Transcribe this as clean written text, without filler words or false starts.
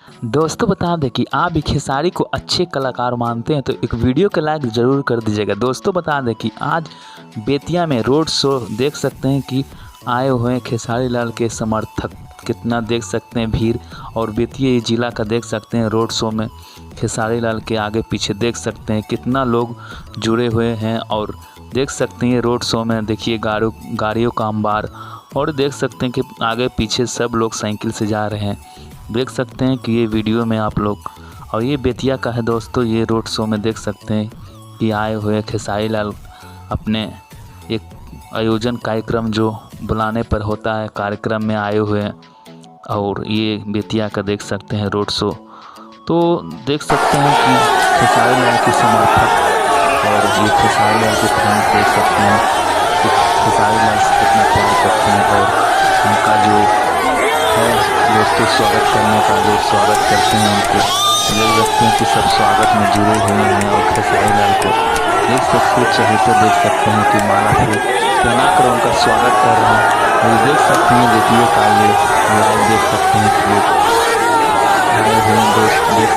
दोस्तों बता दें कि आप भी खेसारी को अच्छे कलाकार मानते हैं तो एक वीडियो को लाइक ज़रूर कर दीजिएगा। दोस्तों बता दें कि आज बेतिया में रोड शो देख सकते हैं कि आए हुए हैं खेसारी लाल के समर्थक, कितना देख सकते हैं भीड़। और बेतिया जिला का देख सकते हैं रोड शो में खेसारी लाल के आगे पीछे देख सकते हैं कितना लोग जुड़े हुए हैं। और देख सकते हैं रोड शो में देखिए गाड़ियों का अंबार, और देख सकते हैं कि आगे पीछे सब लोग साइकिल से जा रहे हैं। देख सकते हैं कि ये वीडियो में आप लोग, और ये बेतिया का है दोस्तों। ये रोड शो में देख सकते हैं कि आए हुए खेसारी लाल अपने एक आयोजन कार्यक्रम जो बुलाने पर होता है कार्यक्रम में आए हुए हैं। और ये बेतिया का देख सकते हैं रोड शो। तो देख सकते हैं कि खेसारी लाल के समर्थक और ये खेसारी लाल के फैन देख सकते हैं कि खेसारी लाल से कितना प्यार करते हैं। और उनका जो है दोस्तों स्वागत करने का जो स्वागत करते हैं उनको देख सकते हैं कि सब स्वागत में जुड़े हुए हैं। और खेसारी लाल को देख सकते हैं, चहेते देख सकते हैं कि माला फूल पहना कर उनका स्वागत कर रहे हैं। और देख सकते हैं देखिए का ये लाइव देख सकते हैं कि आए हुए दोस्त देख